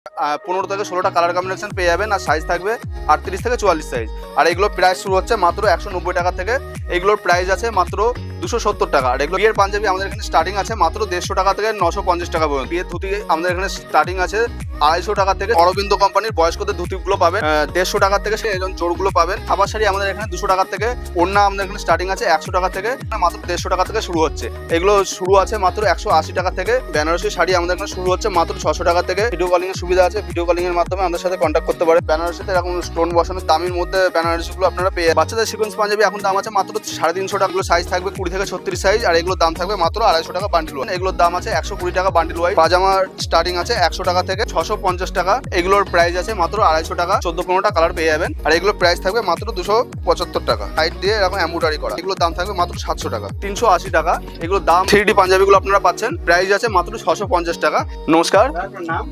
15 থেকে 16টা colour combination পেয়ে যাবেন আর সাইজ থাকবে 38 থেকে 44 সাইজ। আর এগুলোর প্রাইস শুরু হচ্ছে মাত্র 190 টাকা থেকে। এগুলোর প্রাইস আছে মাত্র 270 টাকা। আর এগুলো বিয়ের পাঞ্জাবি আমাদের এখানে স্টার্টিং আছে মাত্র 150 টাকা থেকে 950 টাকা পর্যন্ত। বিয়ের ধুতি আমাদের এখানে স্টার্টিং আছে 250 টাকা থেকে। অরবিন্দ কোম্পানির বয়স্কদের ধুতিগুলো পাবেন 150 টাকা থেকে, সেই জোরগুলো পাবেন। খাবার শাড়ি আমাদের এখানে 200 টাকা থেকে। ওড়না আমাদের এখানে স্টার্টিং আছে 100 টাকা থেকে, মাত্র 150 টাকা থেকে শুরু হচ্ছে। এগুলো শুরু আছে মাত্র 180 টাকা থেকে। বেনারসি শাড়ি আমাদের এখানে শুরু হচ্ছে মাত্র 600 টাকা থেকে। ভিডিও কলিং এর সুবিধা আছে, ভিডিও কলিং এর মাধ্যমে আমাদের সাথে কন্ট্যাক্ট করতে পারেন। বেনারসিতে এরকম স্টোন বসানোর দামের মধ্যে বেনারসিগুলো আপনারা পেয়ে। বাচ্চাদের সিকোয়েন্স পাঞ্জাবি এখন দাম আছে মাত্র 350 টাকা। সাইজ থাকবে 20 থেকে 36 সাইজ। আর এগুলোর দাম থাকবে মাত্র 250 টাকা বান্ডিল ওয়াইজ। এগুলোর দাম আছে 120 টাকা বান্ডিল ওয়াইজ। পাজামার স্টার্টিং আছে 100 টাকা থেকে 650 টাকা। এগুলোর প্রাইস আছে মাত্র 250 টাকা। 14-15টা কালার পেয়ে যাবেন। আর এগুলোর প্রাইস থাকবে মাত্র 275 টাকা। সাইড দিয়ে এরকম এমব্রয়ডারি করা। এগুলোর দাম থাকবে মাত্র 700 টাকা। 380 টাকা এগুলোর দাম। 3D পাঞ্জাবিগুলো আপনারা পাচ্ছেন, প্রাইস আছে মাত্র 650 টাকা। নমস্কার,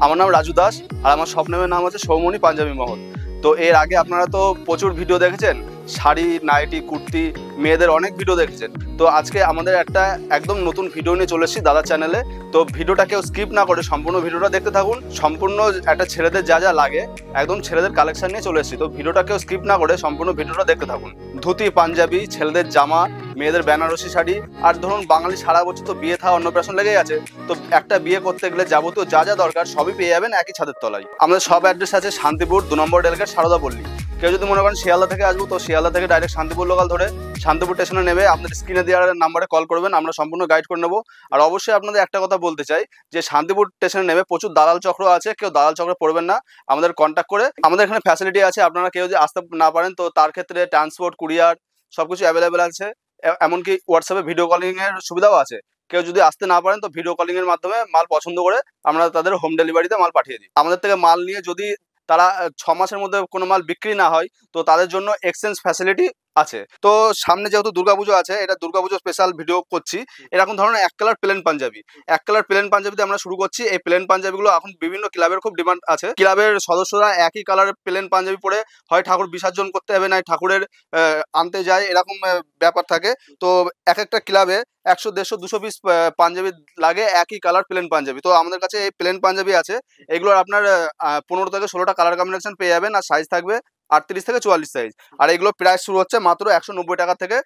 আমার নাম রাজু দাস আর আমার শপ নেমের নাম আছে সৌমনি পাঞ্জাবি মহল। তো এর আগে আপনারা তো প্রচুর ভিডিও দেখেছেন, শাড়ি, নাইটি, কুর্তি, মেয়েদের অনেক ভিডিও দেখেছেন। তো আজকে আমাদের একটা একদম নতুন ভিডিও নিয়ে চলে এসেছি দাদার চ্যানেলে। তো ভিডিওটা কেউ স্কিপ না করে সম্পূর্ণ ভিডিওটা দেখতে থাকুন। সম্পূর্ণ একটা ছেলেদের যা যা লাগে একদম ছেলেদের কালেকশন নিয়ে চলে এসেছি। তো ভিডিওটা কেউ স্কিপ না করে সম্পূর্ণ ভিডিওটা দেখতে থাকুন। ধুতি, পাঞ্জাবি, ছেলেদের জামা, মেয়েদের বেনারসি শাড়ি। আর ধরুন বাঙালি সারা বছর তো বিয়ে থা অন্নপ্রাশন লেগেই আছে। তো একটা বিয়ে করতে গেলে যাবতীয় যা যা দরকার সবই পেয়ে যাবেন একই ছাদের তলায়। আমাদের সব অ্যাড্রেস আছে শান্তিপুর 2 নম্বর রেলগেট, সারদা পল্লী। কেউ যদি মনে করেন শিয়ালদা থেকে আসবো, তো শিয়ালদা থেকে ডাইরেক্ট শান্তিপুর লোকাল ধরে শান্তিপুর স্টেশনে নেবে আপনাদের স্ক্রিনে দেওয়ার নাম্বারে কল করবেন, আমরা সম্পূর্ণ গাইড করে নেবো। আর অবশ্যই আপনাদের একটা কথা বলতে চাই যে শান্তিপুর স্টেশনে নেবে প্রচুর দালাল চক্র আছে, কেউ দালাল চক্রে পড়বেন না। আমাদের কন্ট্যাক্ট করে, আমাদের এখানে ফ্যাসিলিটি আছে, আপনারা কেউ যদি আসতে না পারেন তো তার ক্ষেত্রে ট্রান্সপোর্ট, কুরিয়ার সবকিছু অ্যাভেলেবেল আছে। এমনকি হোয়াটসঅ্যাপে ভিডিও কলিং এর সুবিধাও আছে। কেউ যদি আসতে না পারেন তো ভিডিও কলিং এর মাধ্যমে মাল পছন্দ করে আমরা তাদের হোম ডেলিভারিতে মাল পাঠিয়ে দিই। আমাদের থেকে মাল নিয়ে যদি তারা 6 মাসের মধ্যে কোনো মাল বিক্রি না হয় তো তাদের জন্য এক্সচেঞ্জ ফ্যাসিলিটি আছে। তো সামনে যেহেতু দুর্গাপুজো আছে, এটা দুর্গাপুজো স্পেশাল ভিডিও করছি। এরকম ধরনের 1 colour plain Panjabi, 1 colour plain পাঞ্জাবিতে আমরা শুরু করছি। এই প্লেন পাঞ্জাবিগুলো এখন বিভিন্ন ক্লাবের খুব ডিমান্ড আছে। ক্লাবের সদস্যরা একই কালারের প্লেন পাঞ্জাবি পরে হয় ঠাকুর বিসর্জন করতে হবে, না ঠাকুরের আনতে যায়, এরকম ব্যাপার থাকে। তো এক একটা ক্লাবে 100, 150, 200 পিস পাঞ্জাবি লাগে একই কালার প্লেন পাঞ্জাবি। তো আমাদের কাছে এই প্লেন পাঞ্জাবি আছে। এগুলোর আপনার 15 থেকে 16টা কালার কম্বিনেশন পেয়ে যাবেন আর সাইজ থাকবে 38 থেকে 44 সাইজ। আর এগুলো প্রাইস শুরু হচ্ছে মাত্র 190 টাকা থেকে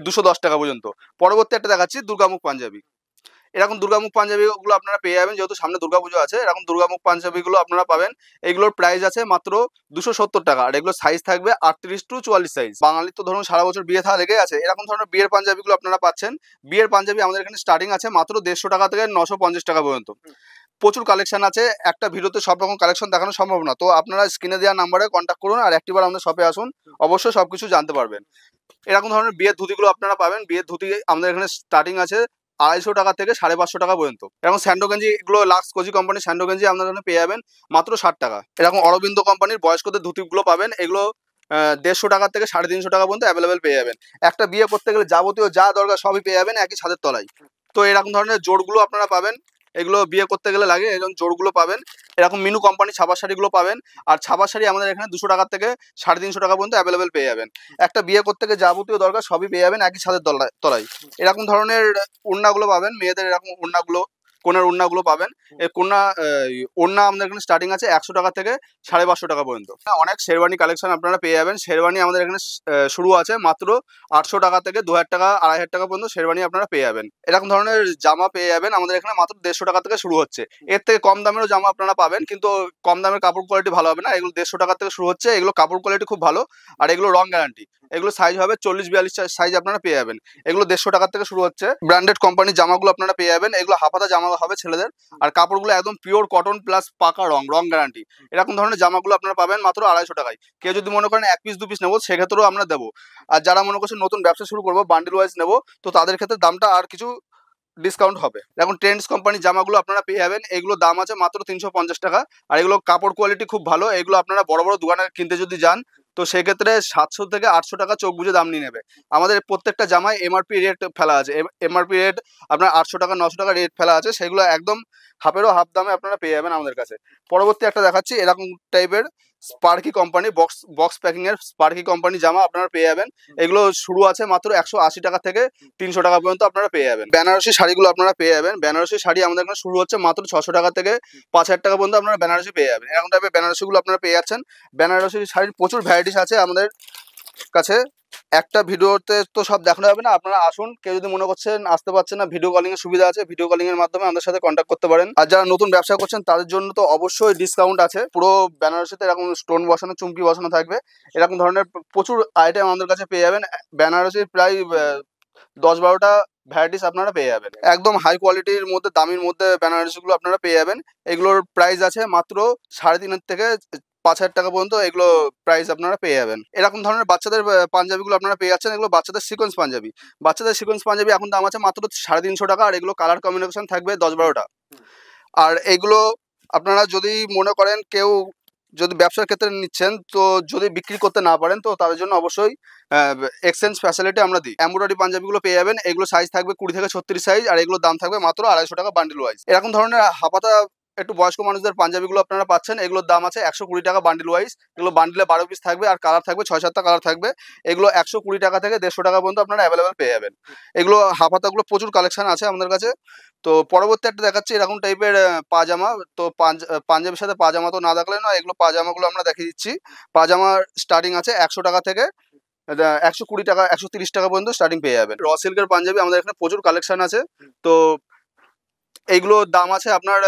210 টাকা পর্যন্ত। পরবর্তী একটা দেখাচ্ছি দুর্গামুখ পাঞ্জাবি। এরকম দুর্গামুখ পাঞ্জাবিগুলো আপনারা পেয়ে যাবেন, যেহেতু সামনে দুর্গাপুজো আছে। এরকম দুর্গামুখ পাঞ্জাবিগুলো আপনারা পাবেন। এগুলোর প্রাইস আছে মাত্র 270 টাকা। আর এগুলো সাইজ থাকবে 38 টু 44 সাইজ। বাঙালি তো ধরুন সারা বছর বিয়ে থা লেগে আছে, এরকম ধরনের বিয়ের পাঞ্জাবিগুলো আপনারা পাচ্ছেন। বিয়ের পাঞ্জাবি আমাদের এখানে স্টার্টিং আছে মাত্র 150 টাকা থেকে 950 টাকা পর্যন্ত। প্রচুর কালেকশন আছে, একটা ভিডিওতে সব রকম কালেকশন দেখানো সম্ভব না। তো আপনারা স্ক্রিনে দেওয়া নাম্বারে কন্ট্যাক্ট করুন আর একটিবার আমাদের শপে আসুন, অবশ্যই সবকিছু জানতে পারবেন। এরকম ধরনের বিয়ের ধুতিগুলো আপনারা পাবেন। বিয়ের ধুতি আমাদের এখানে স্টার্টিং আছে 250 টাকা থেকে 550 টাকা পর্যন্ত। এরকম স্যান্ডো গেঞ্জি, এগুলো লাক্স কোজি কোম্পানির স্যান্ডো গেঞ্জি আপনারা এখানে পেয়ে যাবেন মাত্র 60 টাকা। এরকম অরবিন্দ কোম্পানির বয়স্কদের ধুতিগুলো পাবেন, এগুলো 150 টাকা থেকে 350 টাকা পর্যন্ত অ্যাভেলেবেল পেয়ে যাবেন। একটা বিয়ে করতে গেলে যাবতীয় যা দরকার সবই পেয়ে যাবেন একই ছাদের তলায়। তো এরকম ধরনের জোড়গুলো আপনারা পাবেন, এগুলো বিয়ে করতে গেলে লাগে, এরকম জোড়গুলো পাবেন। এরকম মিনু কোম্পানি ছাপা শাড়িগুলো পাবেন। আর ছাপা শাড়ি আমাদের এখানে 200 টাকা থেকে 350 টাকা পর্যন্ত অ্যাভেলেবেল পেয়ে যাবেন। একটা বিয়ে করতে গেলে যাবতীয় দরকার সবই পেয়ে যাবেন একই ছাদের তলায়। এরকম ধরনের ওড়নাগুলো পাবেন, মেয়েদের এরকম ওড়নাগুলো, কোণের ওড়নাগুলো পাবেন। এই ওড়না আমাদের এখানে স্টার্টিং আছে 100 টাকা থেকে 550 টাকা পর্যন্ত। অনেক শেরওয়ানি কালেকশন আপনারা পেয়ে যাবেন। শেরওয়ানি আমাদের এখানে শুরু আছে মাত্র 800 টাকা থেকে 2000 টাকা, 2500 টাকা পর্যন্ত শেরওয়ানি আপনারা পেয়ে যাবেন। এরকম ধরনের জামা পেয়ে যাবেন আমাদের এখানে মাত্র 150 টাকা থেকে শুরু হচ্ছে। এর থেকে কম দামেরও জামা আপনারা পাবেন, কিন্তু কম দামের কাপড় কোয়ালিটি ভালো হবে না। এগুলো 150 টাকা থেকে শুরু হচ্ছে, এগুলো কাপড় কোয়ালিটি খুব ভালো। আর এগুলো রং গ্যারান্টি। এগুলো সাইজ হবে 40-42 সাইজ আপনারা পেয়ে যাবেন। এগুলো 150 টাকা থেকে শুরু হচ্ছে। ব্র্যান্ডেড কোম্পানির জামাগুলো আপনারা পেয়ে যাবেন। এগুলো হাফাতা জামা হবে ছেলেদের। আর কাপড়গুলো একদম পিওর কটন প্লাস পাকা রং গ্যারান্টি। এরকম ধরনের জামাগুলো আপনারা পাবেন মাত্র 250 টাকায়। কেউ যদি মনে করেন 1 পিস 2 পিস নেবো সেক্ষেত্রেও আমরা দেবো। আর যারা মনে করছেন নতুন ব্যবসা শুরু করবো, বান্ডিল ওয়াইজ নেবো, তো তাদের ক্ষেত্রে দামটা আর কিছু ডিসকাউন্ট হবে। এখন ট্রেন্ডস কোম্পানির জামাগুলো আপনারা পেয়ে যাবেন। এগুলো দাম আছে মাত্র 350 টাকা। আর এগুলো কাপড় কোয়ালিটি খুব ভালো। এগুলো আপনারা বড় বড় দোকানে কিনতে যদি যান তো সেক্ষেত্রে 700 থেকে 800 টাকা চোখ বুঝে দাম নিয়ে নেবে। আমাদের প্রত্যেকটা জামায় এমআরপি রেট ফেলা আছে, এমআরপি রেট আপনার 800 টাকা 900 টাকা রেট ফেলা আছে, সেগুলো একদম হাফেরও হাফ দামে আপনারা পেয়ে যাবেন আমাদের কাছে। পরবর্তী একটা দেখাচ্ছি, এরকম টাইপের স্পার্কি কোম্পানি বক্স প্যাকিং এর স্পার্কি কোম্পানি জামা আপনারা পেয়ে যাবেন। এগুলো শুরু আছে মাত্র 180 টাকা থেকে 300 টাকা পর্যন্ত আপনারা পেয়ে যাবেন। বেনারসি শাড়িগুলো আপনারা পেয়ে যাবেন। বেনারসি শাড়ি আমাদের এখানে শুরু হচ্ছে মাত্র 600 টাকা থেকে 5000 টাকা পর্যন্ত আপনারা বেনারসি পেয়ে যাবেন। এরকম টাইপের বেনারসিগুলো আপনারা পেয়ে যাচ্ছেন। বেনারসি শাড়ির প্রচুর ভ্যারাইটিস আছে আমাদের কাছে। একটা ভিডিওতে তো সব দেখানো যাবে না, আপনারা আসুন। কেউ যদি মনে করছেন আসতে পারছেন না, ভিডিও কলিং এর সুবিধা আছে, ভিডিও কলিং এর মাধ্যমে আমাদের সাথে কন্ট্যাক্ট করতে পারেন। আর যারা নতুন ব্যবসা করছেন তাদের জন্য তো অবশ্যই ডিসকাউন্ট আছে। পুরো বেনারসিতে এরকম স্টোন বসানো, চুমকি বসানো থাকবে, এরকম ধরনের প্রচুর আইটেম আমাদের কাছে পেয়ে যাবেন। বেনারসির প্রায় 10-12টা ভ্যারাইটিস আপনারা পেয়ে যাবেন। একদম হাই কোয়ালিটির মধ্যে, দামির মধ্যে বেনারসিগুলো আপনারা পেয়ে যাবেন। এগুলোর প্রাইস আছে মাত্র 3,500 থেকে 5,000 টাকা পর্যন্ত এগুলো প্রাইস আপনারা পেয়ে যাবেন। এরকম ধরনের বাচ্চাদের পাঞ্জাবিগুলো আপনারা পেয়ে যাচ্ছেন। এগুলো বাচ্চাদের সিকোয়েন্স পাঞ্জাবি। বাচ্চাদের সিকোয়েন্স পাঞ্জাবি এখন দাম আছে মাত্র 350 টাকা, আর এগুলো কালার কম্বিনেশন থাকবে 10-12টা। আর এগুলো আপনারা যদি মনে করেন কেউ যদি ব্যবসার ক্ষেত্রে নিচ্ছেন, তো যদি বিক্রি করতে না পারেন তো তাদের জন্য অবশ্যই এক্সচেঞ্জ ফ্যাসিলিটি আমরা দিই। এমব্রয়ডারি পাঞ্জাবিগুলো পেয়ে যাবেন। এগুলো সাইজ থাকবে 20 থেকে 36 সাইজ, আর এগুলোর দাম থাকবে মাত্র 250 টাকা বান্ডিল ওয়াইজ। এরকম ধরনের হাফাতা একটু বয়স্ক মানুষদের পাঞ্জাবিগুলো আপনারা পাচ্ছেন। এগুলোর দাম আছে 120 টাকা বান্ডিল ওয়াইজ। এগুলো বান্ডিলে 12 পিস থাকবে, আর কালার থাকবে 6-7টা কালার থাকবে। এগুলো 120 টাকা থেকে 150 টাকা পর্যন্ত আপনারা অ্যাভেলেবেল পেয়ে যাবেন। এগুলো হাফাতাগুলো প্রচুর কালেকশন আছে আমাদের কাছে। তো পরবর্তী একটা দেখাচ্ছি এরকম টাইপের পাজামা। তো পাঞ্জাবির সাথে পাজামা তো না দেখলে না, এগুলো পাজামাগুলো আমরা দেখিয়ে দিচ্ছি। পাজামার স্টার্টিং আছে 100 টাকা থেকে 120 টাকা 130 টাকা পর্যন্ত স্টার্টিং পেয়ে যাবেন। র সিল্কের পাঞ্জাবি আমাদের এখানে প্রচুর কালেকশন আছে। তো এইগুলোর দাম আছে আপনার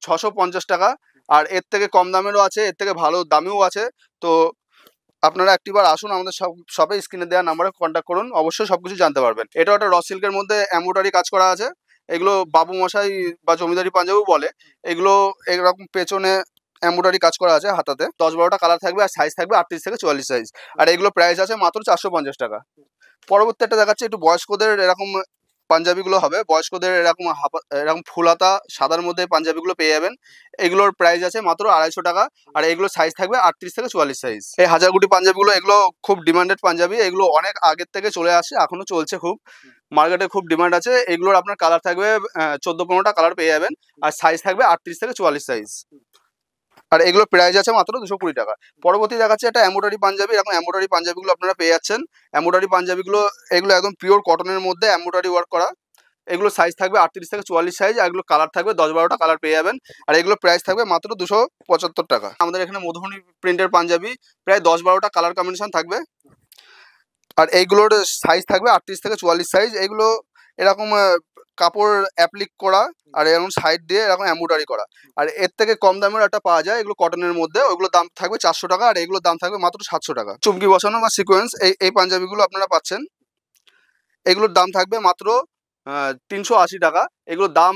650 টাকা, আর এর থেকে কম দামেরও আছে, এর থেকে ভালো দামেও আছে। তো আপনারা একটিবার আসুন আমাদের শপে, স্ক্রিনে দেওয়া নাম্বারে কন্ট্যাক্ট করুন, অবশ্যই সবকিছু জানতে পারবেন। এটা একটা র সিল্কের মধ্যে এমব্রয়ডারি কাজ করা আছে। এগুলো বাবু মশাই বা জমিদারি পাঞ্জাবিও বলে। এগুলো এরকম পেছনে এমব্রয়ডারি কাজ করা আছে হাতাতে। 10-12টা কালার থাকবে, আর সাইজ থাকবে 38 থেকে 44 সাইজ, আর এগুলো প্রাইস আছে মাত্র 450 টাকা। পরবর্তী একটা দেখাচ্ছি একটু বয়স্কদের এরকম পাঞ্জাবিগুলো হবে। বয়স্কদের এরকম ফুল হাতা সাদার মধ্যে পাঞ্জাবিগুলো পেয়ে যাবেন। এগুলোর প্রাইস আছে মাত্র 250 টাকা, আর এগুলো সাইজ থাকবে 38 থেকে 44 সাইজ। এই হাজারগুটি পাঞ্জাবিগুলো এগুলো খুব ডিমান্ডেড পাঞ্জাবি। এগুলো অনেক আগের থেকে চলে আসছে, এখনো চলছে, খুব মার্কেটে খুব ডিমান্ড আছে। এগুলোর আপনার কালার থাকবে 14-15টা কালার পেয়ে যাবেন, আর সাইজ থাকবে 38 থেকে 44 সাইজ, আর এগুলো প্রাইস আছে মাত্র 220 টাকা। পরবর্তী দেখাচ্ছে একটা এমব্রয়ডারি পাঞ্জাবি। এরকম এমব্রয়ডারি পাঞ্জাবিগুলো আপনারা পেয়ে যাচ্ছেন। এমব্রয়ডারি পাঞ্জাবিগুলো এগুলো একদম পিওর কটনের মধ্যে এমব্রয়ডারি ওয়ার্ক করা। এগুলো সাইজ থাকবে 38 থেকে 44 সাইজ, আর এগুলো কালার থাকবে 10-12টা কালার পেয়ে যাবেন, আর এগুলো প্রাইস থাকবে মাত্র 275 টাকা। আমাদের এখানে মধুবনী প্রিন্টের পাঞ্জাবি প্রায় 10-12টা কালার কম্বিনেশন থাকবে, আর এইগুলোর সাইজ থাকবে 38 থেকে 44 সাইজ। এগুলো এরকম কাপড় অ্যাপ্লিক করা, আর এরকম সাইড দিয়ে এরকম এমব্রয়ডারি করা। আর এর থেকে কম দামের একটা পাওয়া যায়, এগুলো কটনের মধ্যে, ওইগুলো দাম থাকবে 400 টাকা, আর এগুলোর দাম থাকবে মাত্র 700 টাকা। চুমকি বসানো বা সিকোয়েন্স এই পাঞ্জাবিগুলো আপনারা পাচ্ছেন। এগুলোর দাম থাকবে মাত্র 380 টাকা। এগুলোর দাম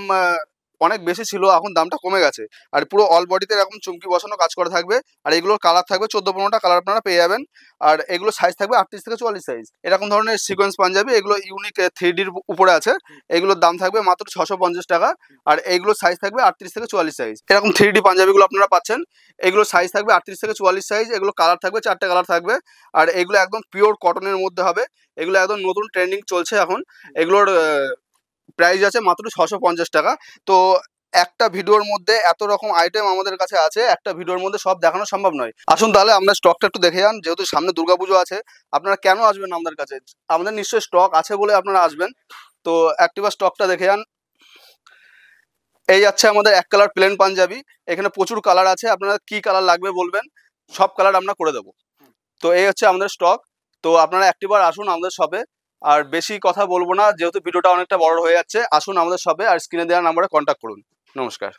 অনেক বেশি ছিল, এখন দামটা কমে গেছে। আর পুরো অল বডিতে এরকম চুমকি বসানো কাজ করা থাকবে, আর এগুলোর কালার থাকবে 14-15টা কালার আপনারা পেয়ে যাবেন, আর এগুলো সাইজ থাকবে 38 থেকে 44 সাইজ। এরকম ধরনের সিকোয়েন্স পাঞ্জাবি, এগুলো ইউনিক 3Dর উপরে আছে। এগুলোর দাম থাকবে মাত্র 650 টাকা, আর এইগুলো সাইজ থাকবে 38 থেকে 44 সাইজ। এরকম 3D পাঞ্জাবিগুলো আপনারা পাচ্ছেন। এগুলো সাইজ থাকবে 38 থেকে 44 সাইজ। এগুলো কালার থাকবে 4টে কালার থাকবে, আর এগুলো একদম পিওর কটনের মধ্যে হবে। এগুলো একদম নতুন ট্রেন্ডিং চলছে এখন। এগুলোর প্রাইস আছে মাত্র 650 টাকা। তো একটা ভিডিওর মধ্যে এত রকম আইটেম আমাদের কাছে আছে, একটা ভিডিওর মধ্যে সব দেখানো সম্ভব নয়। আসুন তাহলে আমরা স্টকটা একটু দেখে যান। যেহেতু সামনে দুর্গাপুজো আছে, আপনারা কেন আসবেন আমাদের কাছে? আমাদের নিশ্চয়ই স্টক আছে বলে আপনারা আসবেন। তো একটিবার স্টকটা দেখে যান। এই যাচ্ছে আমাদের 1 কালার প্লেন পাঞ্জাবি। এখানে প্রচুর কালার আছে, আপনারা কি কালার লাগবে বলবেন, সব কালার আমরা করে দেবো। তো এই হচ্ছে আমাদের স্টক। তো আপনারা একটিবার আসুন আমাদের শপে। আর বেশি কথা বলবো না, যেহেতু ভিডিওটা অনেকটা বড় হয়ে যাচ্ছে। আসুন আমাদের শপে, আর স্ক্রিনে দেওয়া নাম্বারে কন্ট্যাক্ট করুন। নমস্কার।